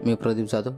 मी प्रदीप जाधव।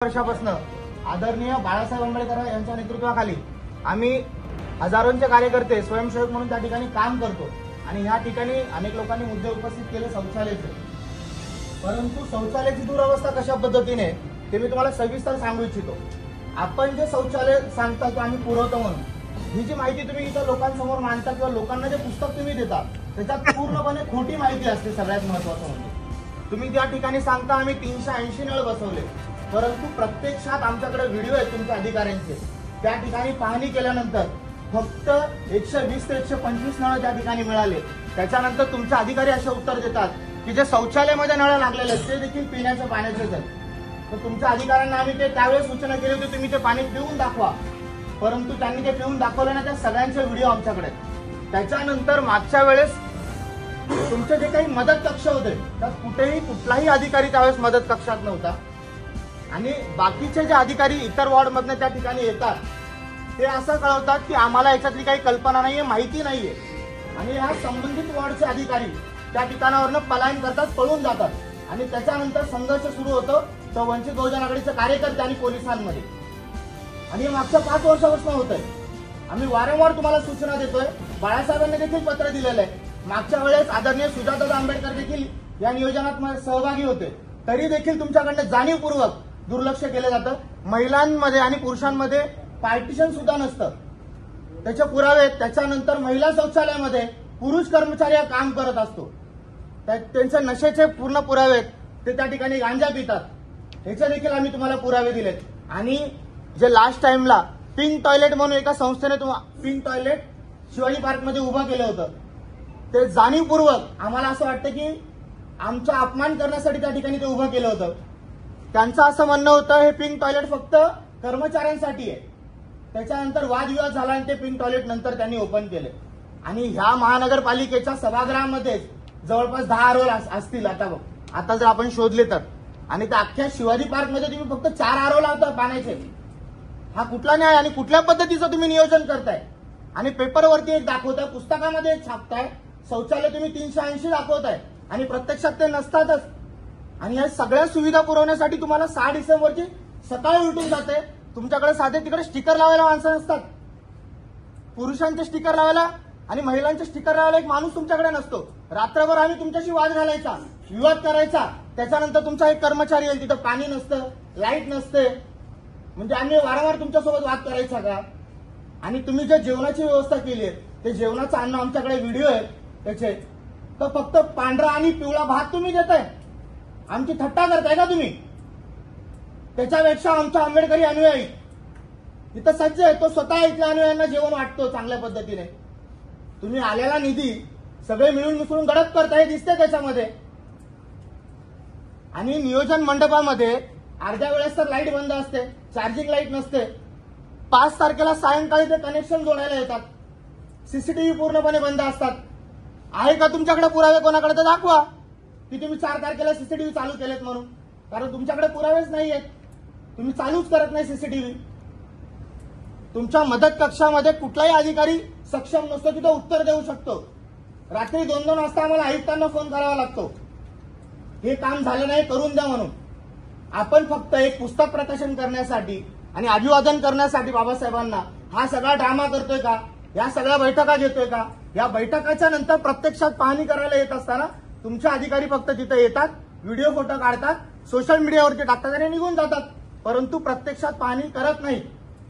वर्षापासून आदरणीय बाळासाहेब आंबेडकर यांच्या नेतृत्वाखाली आम्ही हजारोंचे कार्यकर्ते स्वयंसेवक म्हणून त्या ठिकाणी काम करतो आणि ह्या ठिकाणी अनेक लोकांनी मुद्दे उपस्थित केले शौचालयाचे। परंतु शौचालयाची दुरवस्था कशा पद्धतीने ते मी तुम्हाला सविस्तर सांगू इच्छितो। आपण जे शौचालय सांगता तो आम्ही पुरवतो म्हणून ही जी माहिती तुम्ही इथं लोकांसमोर मांडता किंवा लोकांना जे पुस्तक तुम्ही देता त्याच्यात पूर्णपणे खोटी माहिती असते। सगळ्यात महत्त्वाचं म्हणजे तुम्ही त्या ठिकाणी सांगता आम्ही 380 नळ बसवले, परंतु प्रत्यक्षात आमच्याकडे व्हिडिओ आहेत तुमच्या अधिकाऱ्यांचे। त्या ठिकाणी पाहणी केल्यानंतर फक्त 120 ते 125 नळ त्या ठिकाणी मिळाले। त्याच्यानंतर तुमचे अधिकारी असे उत्तर देतात की जे शौचालयामध्ये नळ लागलेले आहेत ते देखील पिण्याच्या पाण्याचेच आहेत। तर तुमच्या अधिकाऱ्यांना आम्ही ते त्यावेळेस सूचना केली होती तुम्ही ते पाणी पिऊन दाखवा, परंतु त्यांनी ते पिऊन दाखवलं नाही। त्या सगळ्यांचे व्हिडिओ आमच्याकडे। त्याच्यानंतर मागच्या वेळेस तुमचे जे काही मदत कक्ष होते त्यात कुठलाही अधिकारी त्यावेळेस मदत कक्षात नव्हता आणि बाकीचे जे अधिकारी इतर वॉर्डमधनं त्या ठिकाणी येतात ते असं कळवतात की आम्हाला याच्यातली काही कल्पना नाहीये, माहिती नाहीये आणि ह्या संबंधित वॉर्डचे अधिकारी त्या ठिकाणावरनं पलायन करतात, पळून जातात आणि त्याच्यानंतर संघर्ष सुरू होतो तो वंचित बहुजन आघाडीचे कार्यकर्ते आणि पोलिसांमध्ये। आणि हे मागच्या 5 वर्षापासून होत आहे। आम्ही वारंवार तुम्हाला सूचना देतोय, बाळासाहेबांनी देखील पत्र दिलेलं आहे। मागच्या वेळेस आदरणीय सुजाताताई आंबेडकर देखील या नियोजनात सहभागी होते, तरी देखील तुमच्याकडनं जाणीवपूर्वक दुर्लक्ष केलं जातं। महिलांमध्ये आणि पुरुषांमध्ये पार्टिशन सुद्धा नसतं, त्याचे पुरावे। त्याच्यानंतर महिला शौचालयामध्ये पुरुष कर्मचारी काम करत असतो, त्यांचे नशेचे पूर्ण पुरावे ते त्या ठिकाणी गांजा पितात, ह्याचे देखील आम्ही तुम्हाला पुरावे दिलेत। आणि जे लास्ट टाइमला पिंक टॉयलेट म्हणून एका संस्थेने पिंक टॉयलेट शिवाजी पार्कमध्ये उभं केलं होतं, ते जाणीवपूर्वक आम्हाला असं वाटतं की आमचा अपमान करण्यासाठी त्या ठिकाणी ते उभं केलं होतं। त्यांचं असं म्हणणं होतं हे पिंक टॉयलेट फक्त कर्मचाऱ्यांसाठी आहे। त्याच्यानंतर वादविवाद झाला आणि ते पिंक टॉयलेट नंतर त्यांनी ओपन केले आणि ह्या महानगरपालिकेच्या सभागृहामध्ये जवळपास 10 आरोल असतील आता जर आपण शोधले तर। आणि त्या अख्ख्या शिवाजी पार्कमध्ये तुम्ही फक्त 4 आरोल लावता पाण्याचे। हा कुठला न्याय आणि कुठल्या पद्धतीचं तुम्ही नियोजन करताय? आणि पेपरवरती एक दाखवताय, पुस्तकामध्ये एक छापताय, शौचालय तुम्ही 380 दाखवताय आणि प्रत्यक्षात ते नसतातच। आणि या सगळ्या सुविधा पुरवण्यासाठी तुम्हाला 6 डिसेंबरची सकाळी उलटून जाते। तुमच्याकडे साधे तिकडे स्टिकर लावायला माणसं नसतात, पुरुषांचे स्टिकर लावायला आणि महिलांचे स्टिकर लावायला एक माणूस तुमच्याकडे नसतो। रात्रभर आम्ही तुमच्याशी वाद घालायचा, विवाद करायचा, त्याच्यानंतर तुमचा एक कर्मचारी येईल, तिथं पाणी नसतं, लाईट नसते, म्हणजे आम्ही वारंवार तुमच्यासोबत वाद करायचा का? आणि तुम्ही जे जेवणाची व्यवस्था केली आहे ते जेवणाचं अन्न आमच्याकडे व्हिडिओ आहे त्याचे, तर फक्त पांढरा आणि पिवळा भात तुम्ही देताय, आमची थट्टा करताय का तुम्ही? त्याच्यापेक्षा आमचा आंबेडकरी अनुयायी इथं सज्ज आहे, तो स्वतः इथल्या अनुयायांना जेवण वाटतो चांगल्या पद्धतीने। तुम्ही आलेला निधी सगळे मिळून मिसळून गडप करताय दिसते त्याच्यामध्ये। आणि नियोजन मंडपामध्ये अर्ध्या वेळेस तर लाईट बंद असते, चार्जिंग लाईट नसते। 5 तारखेला सायंकाळी ते कनेक्शन जोडायला येतात, सीसीटीव्ही पूर्णपणे बंद असतात। आहे का तुमच्याकडे पुरावे? कोणाकडे तर दाखवा की तुम्ही 4 तारखेला सीसीटीव्ही चालू केलेत म्हणून, कारण तुमच्याकडे पुरावेच नाहीयेत, तुम्ही चालूच करत नाही सीसीटीव्ही। तुमच्या मदत कक्षामध्ये कुठलाही अधिकारी सक्षम नसतो तिथं उत्तर देऊ शकतो। रात्री 2-2 वाजता आम्हाला आयुक्तांना फोन करावा लागतो हे काम झालं नाही करून द्या म्हणून. आपण फक्त एक पुस्तक प्रकाशन करण्यासाठी आणि अभिवादन करण्यासाठी बाबासाहेबांना हा सगळा ड्रामा करतोय का? या सगळ्या बैठका घेतोय का? या बैठकाच्या नंतर प्रत्यक्षात पाहणी करायला येत असताना तुमचे अधिकारी फक्त तिथे येतात, व्हिडिओ फोटो काढतात, सोशल मीडियावरती टाकतात आणि निघून जातात, परंतु प्रत्यक्षात पाहणी करत नाही.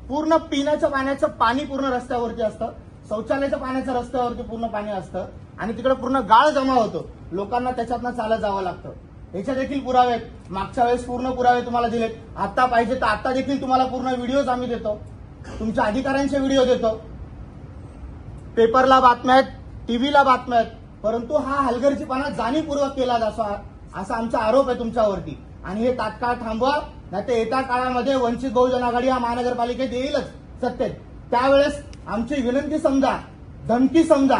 पूर्ण पिण्याच्या पाण्याचं पाणी पूर्ण रस्त्यावरती असतं, शौचालयाच्या पाण्याचं रस्त्यावरती पूर्ण पाणी असतं आणि तिकडे पूर्ण गाळ जमा होतो. लोकांना त्याच्यातनं चालत जावं लागतं. याचे देखील पुरावे आहेत. मागच्या वेळेस पूर्ण पुरावे तुम्हाला दिलेत. आता पाहिजे तर आता देखील तुम्हाला पूर्ण व्हिडिओज आम्ही देतो, तुमच्या अधिकाऱ्यांचे व्हिडिओ देतो. पेपरला बातम्या आहेत, टीव्हीला बातम्या आहेत, परंतु हा हलगर्जीपणा जाणीवपूर्वक केला जातो असा आमचा आरोप आहे तुमच्यावरती. आणि हे तात्काळ थांबवा, नाहीतर येत्या काळामध्ये वंचित बहुजन आघाडी हा महानगरपालिकेत येईलच सत्तेत. त्यावेळेस आमची विनंती समजा, धमकी समजा.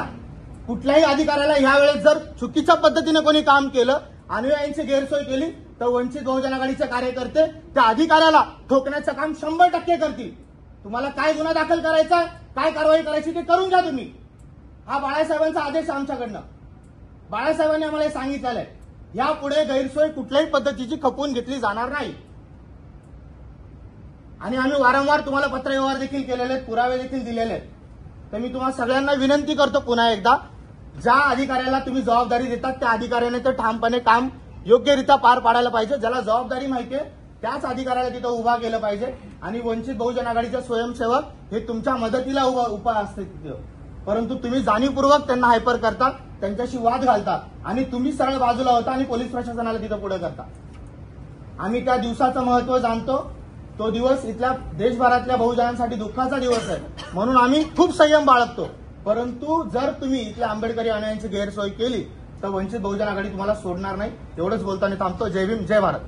कुठल्याही अधिकाऱ्याला यावेळेस जर चुकीच्या पद्धतीने कोणी काम केलं, अनुयायांची गैरसोय केली, तर वंचित बहुजन आघाडीचे कार्यकर्ते त्या अधिकाऱ्याला ठोकण्याचं काम 100% करतील. तुम्हाला काय गुन्हा दाखल करायचा, काय कारवाई करायची ते करून घ्या तुम्ही. हा बाळासाहेबांचा आदेश आमच्याकडनं. बाळासाहेबांनी आम्हाला हे सांगितलेलं आहे. यापुढे गैरसोय कुठल्याही पद्धतीची खपवून घेतली जाणार नाही. आणि आम्ही वारंवार तुम्हाला पत्रव्यवहार देखील केलेले आहेत, पुरावे देखील दिलेले आहेत. तर मी तुम्हाला सगळ्यांना विनंती करतो पुन्हा एकदा, ज्या अधिकाऱ्याला तुम्ही जबाबदारी देतात त्या अधिकाऱ्याने तर ठामपणे काम योग्यरित्या पार पाडायला पाहिजे. ज्याला जबाबदारी माहिती आहे त्याच अधिकाऱ्याला तिथं उभा केलं पाहिजे. आणि वंचित बहुजन आघाडीचे स्वयंसेवक हे तुमच्या मदतीला उभा असते तिथं, परंतु तुम्ही जाणीवपूर्वक त्यांना हायपर करता, त्यांच्याशी वाद घालता आणि तुम्ही सरळ बाजूला होता आणि पोलीस प्रशासनाला तिथं पुढे करता. आम्ही त्या दिवसाचं महत्व जाणतो. तो दिवस इथल्या देशभरातल्या बहुजनांसाठी दुःखाचा दिवस आहे, म्हणून आम्ही खूप संयम बाळगतो. परंतु जर तुम्ही इथल्या आंबेडकरी अनुयायांची गैरसोय केली तर वंचित बहुजन आघाडी तुम्हाला सोडणार नाही. एवढंच बोलताना थांबतो. जय भीम, जय भारत.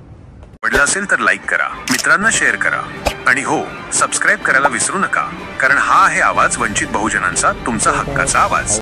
आवडलं असेल तर लाईक करा, मित्रांना शेअर करा आणि हो, सबस्क्राईब करायला विसरू नका, कारण हा आहे आवाज वंचित बहुजनांचा, तुमचा हक्काचा आवाज.